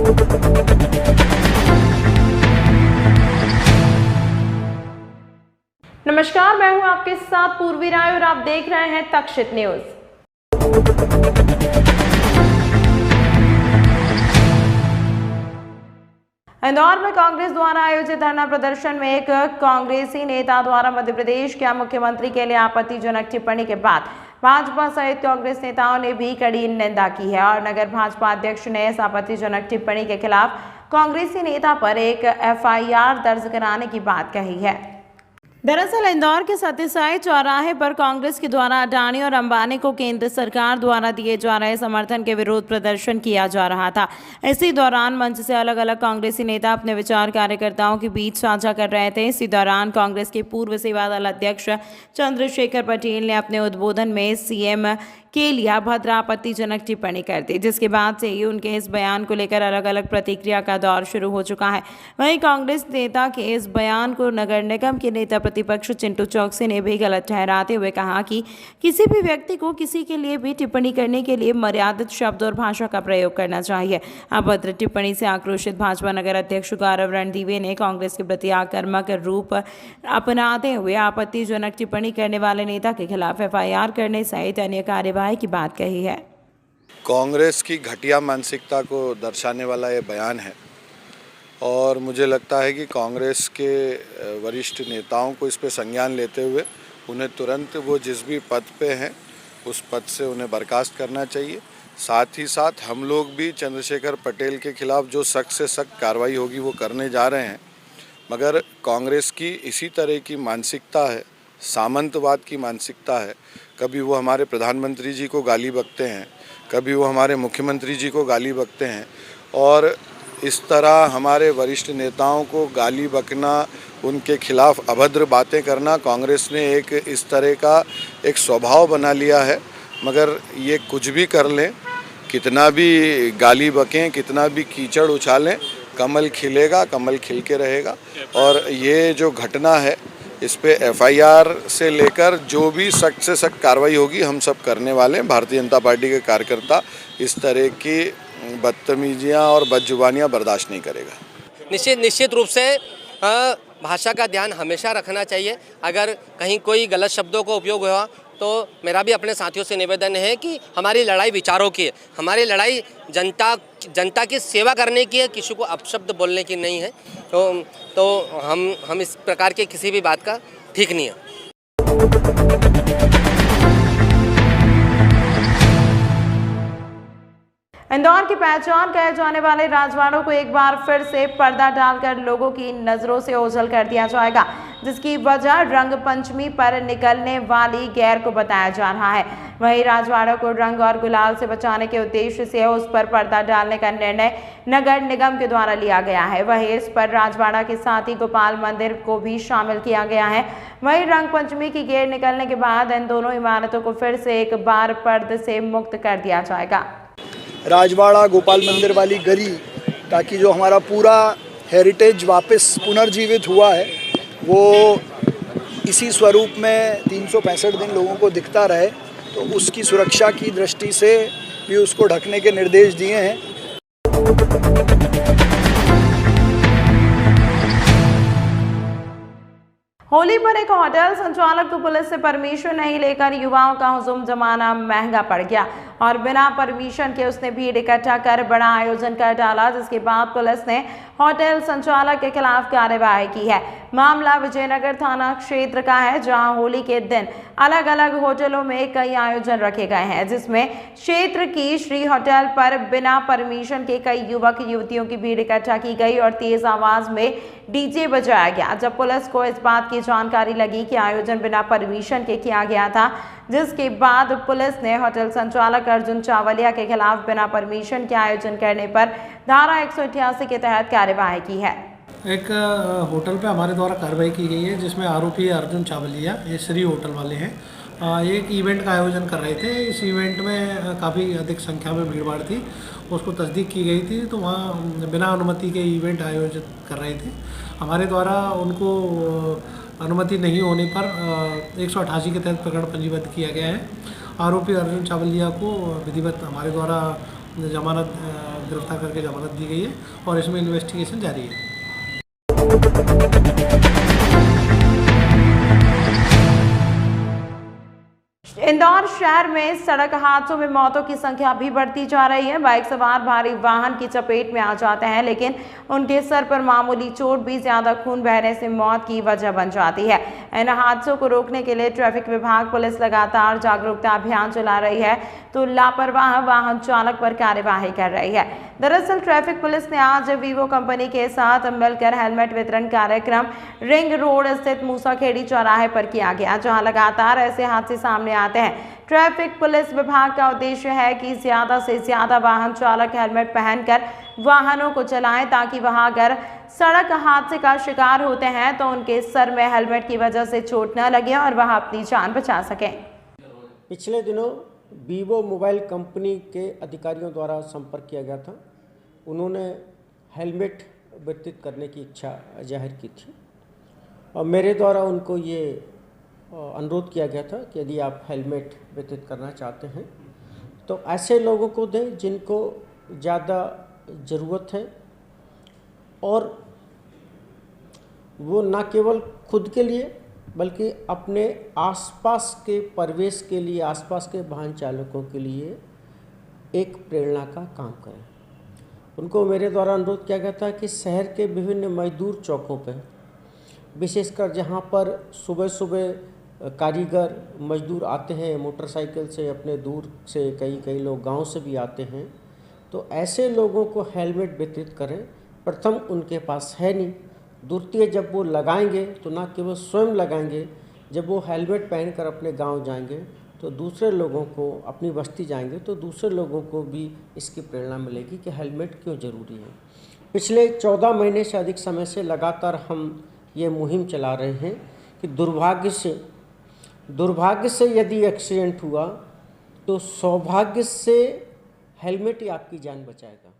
नमस्कार, मैं हूं आपके साथ पूर्वी राय और आप देख रहे हैं तक्षित न्यूज। इंदौर में कांग्रेस द्वारा आयोजित धरना प्रदर्शन में एक कांग्रेसी नेता द्वारा मध्य प्रदेश के मुख्यमंत्री के लिए आपत्तिजनक टिप्पणी के बाद भाजपा सहित कांग्रेस नेताओं ने भी कड़ी निंदा की है और नगर भाजपा अध्यक्ष ने इस आपत्तिजनक टिप्पणी के खिलाफ कांग्रेसी नेता पर एक एफआईआर दर्ज कराने की बात कही है। दरअसल इंदौर के सत्यसाई चौराहे पर कांग्रेस के द्वारा अडानी और अंबानी को केंद्र सरकार द्वारा दिए जा रहे समर्थन के विरोध प्रदर्शन किया जा रहा था। इसी दौरान मंच से अलग अलग कांग्रेसी नेता अपने विचार कार्यकर्ताओं के बीच साझा कर रहे थे। इसी दौरान कांग्रेस के पूर्व सेवा दल अध्यक्ष चंद्रशेखर पटेल ने अपने उद्बोधन में सीएम के लिए अभद्र आपत्तिजनक टिप्पणी कर दी, जिसके बाद से ही उनके इस बयान को लेकर अलग अलग प्रतिक्रिया का दौर शुरू हो चुका है। वहीं कांग्रेस नेता के इस बयान को नगर निगम के नेता प्रतिपक्ष चिंटू चौकसी ने भी गलत ठहराते हुए कहा कि किसी भी व्यक्ति को किसी के लिए भी टिप्पणी करने के लिए मर्यादित शब्द और भाषा का प्रयोग करना चाहिए। अभद्र टिप्पणी से आक्रोशित भाजपा नगर अध्यक्ष गौरव रणदीवे ने कांग्रेस के प्रति आक्रामक रूप अपनाते हुए आपत्तिजनक टिप्पणी करने वाले नेता के खिलाफ एफआईआर करने सहित अन्य कार्यवाही की बात कही है। कांग्रेस की घटिया मानसिकता को दर्शाने वाला ये बयान है और मुझे लगता है कि कांग्रेस के वरिष्ठ नेताओं को इस पे संज्ञान लेते हुए उन्हें तुरंत वो जिस भी पद पे हैं उस पद से उन्हें बर्खास्त करना चाहिए। साथ ही साथ हम लोग भी चंद्रशेखर पटेल के खिलाफ जो सख्त से सख्त कार्रवाई होगी वो करने जा रहे हैं, मगर कांग्रेस की इसी तरह की मानसिकता है, सामंतवाद की मानसिकता है। कभी वो हमारे प्रधानमंत्री जी को गाली बकते हैं, कभी वो हमारे मुख्यमंत्री जी को गाली बकते हैं और इस तरह हमारे वरिष्ठ नेताओं को गाली बकना, उनके खिलाफ अभद्र बातें करना कांग्रेस ने एक इस तरह का एक स्वभाव बना लिया है। मगर ये कुछ भी कर लें, कितना भी गाली बकें, कितना भी कीचड़ उछालें, कमल खिलेगा, कमल खिल के रहेगा। और ये जो घटना है इस पे एफआईआर से लेकर जो भी सख्त से सख्त कार्रवाई होगी हम सब करने वाले हैं। भारतीय जनता पार्टी के कार्यकर्ता इस तरह की बदतमीजियां और बदजुबानियां बर्दाश्त नहीं करेगा। निश्चित रूप से भाषा का ध्यान हमेशा रखना चाहिए। अगर कहीं कोई गलत शब्दों का उपयोग हुआ तो मेरा भी अपने साथियों से निवेदन है कि हमारी लड़ाई विचारों की है, हमारी लड़ाई जनता की सेवा करने की है, किसी को अपशब्द बोलने की नहीं है। तो हम इस प्रकार के किसी भी बात का ठीक नहीं है। इंदौर की पहचान कहे जाने वाले राजवाड़ों को एक बार फिर से पर्दा डालकर लोगों की नजरों से ओझल कर दिया जाएगा, जिसकी वजह रंग पंचमी पर निकलने वाली गैर को बताया जा रहा है। वहीं राजवाड़ों को रंग और गुलाल से बचाने के उद्देश्य से उस पर पर्दा डालने का निर्णय नगर निगम के द्वारा लिया गया है। वहीं इस पर राजवाड़ा के साथ ही गोपाल मंदिर को भी शामिल किया गया है। वहीं रंग पंचमी की गैर निकलने के बाद इन दोनों इमारतों को फिर से एक बार पर्दे से मुक्त कर दिया जाएगा। राजवाड़ा गोपाल मंदिर वाली गली, ताकि जो हमारा पूरा हेरिटेज वापस पुनर्जीवित हुआ है वो इसी स्वरूप में 365 दिन लोगों को दिखता रहे, तो उसकी सुरक्षा की दृष्टि से भी उसको ढकने के निर्देश दिए हैं। होली पर एक होटल संचालक को पुलिस से परमिशन नहीं लेकर युवाओं का हुजूम जमाना महंगा पड़ गया और बिना परमिशन के उसने भीड़ इकट्ठा कर बड़ा आयोजन कर डाला, जिसके बाद पुलिस ने होटल संचालक के खिलाफ कार्रवाई की है। मामला विजयनगर थाना क्षेत्र का है, जहां होली के दिन अलग अलग होटलों में कई आयोजन रखे गए हैं, जिसमें क्षेत्र की श्री होटल पर बिना परमिशन के कई युवक युवतियों की भीड़ इकट्ठा की गई और तेज आवाज में डीजे बजाया गया। जब पुलिस को इस बात की जानकारी लगी कि आयोजन बिना परमिशन के किया गया था, जिसके बाद पुलिस ने होटल संचालक अर्जुन चावलिया के खिलाफ बिना परमिशन के आयोजन करने पर धारा 188 के तहत कार्यवाही की है। एक होटल पे हमारे द्वारा कार्रवाई की गई है, जिसमें आरोपी अर्जुन चावलिया, ये श्री होटल वाले हैं, एक इवेंट का आयोजन कर रहे थे। इस इवेंट में काफ़ी अधिक संख्या में भीड़ भाड़ थी, उसको तस्दीक की गई थी, तो वहाँ बिना अनुमति के इवेंट आयोजित कर रहे थे। हमारे द्वारा उनको अनुमति नहीं होने पर 188 के तहत प्रकरण पंजीबद्ध किया गया है। आरोपी अर्जुन चावलिया को विधिवत हमारे द्वारा जमानत गिरफ्तार करके जमानत दी गई है और इसमें इन्वेस्टिगेशन जारी है। इंदौर शहर में सड़क हादसों में मौतों की संख्या भी बढ़ती जा रही है। बाइक सवार भारी वाहन की चपेट में आ जाते हैं, लेकिन उनके सर पर मामूली चोट भी ज्यादा खून बहने से मौत की वजह बन जाती है। इन हादसों को रोकने के लिए ट्रैफिक विभाग पुलिस लगातार जागरूकता अभियान चला रही है, तो लापरवाह वाहन चालक पर कार्यवाही कर रही है। दरअसल ट्रैफिक पुलिस ने आज वीवो कंपनी के साथ मिलकर हेलमेट वितरण कार्यक्रम रिंग रोड स्थित मूसाखेड़ी चौराहे पर किया गया, जहां लगातार ऐसे हादसे सामने आते हैं। ट्रैफिक पुलिस विभाग का उद्देश्य है कि ज्यादा से ज्यादा वाहन चालक हेलमेट पहनकर वाहनों को चलाएं, ताकि वहां अगर सड़क हादसे का शिकार होते हैं तो उनके सर में हेलमेट की वजह से चोट न लगे और वह अपनी जान बचा सकें। पिछले दिनों वीवो मोबाइल कंपनी के अधिकारियों द्वारा संपर्क किया गया था। उन्होंने हेलमेट वितरित करने की इच्छा जाहिर की थी और मेरे द्वारा उनको ये अनुरोध किया गया था कि यदि आप हेलमेट वितरित करना चाहते हैं तो ऐसे लोगों को दें जिनको ज़्यादा ज़रूरत है और वो न केवल खुद के लिए बल्कि अपने आसपास के परिवेश के लिए, आसपास के वाहन चालकों के लिए एक प्रेरणा का काम करें। उनको मेरे द्वारा अनुरोध किया गया था कि शहर के विभिन्न मजदूर चौकों पर, विशेषकर जहाँ पर सुबह सुबह कारीगर मजदूर आते हैं मोटरसाइकिल से, अपने दूर से कई लोग गांव से भी आते हैं, तो ऐसे लोगों को हेलमेट वितरित करें। प्रथम उनके पास है नहीं, द्वितीय जब वो लगाएंगे तो ना केवल स्वयं लगाएंगे, जब वो हेलमेट पहनकर अपने गांव जाएंगे तो दूसरे लोगों को, अपनी बस्ती जाएंगे तो दूसरे लोगों को भी इसकी प्रेरणा मिलेगी कि हेलमेट क्यों ज़रूरी है। पिछले 14 महीने से अधिक समय से लगातार हम ये मुहिम चला रहे हैं कि दुर्भाग्य से यदि एक्सीडेंट हुआ तो सौभाग्य से हेलमेट ही आपकी जान बचाएगा।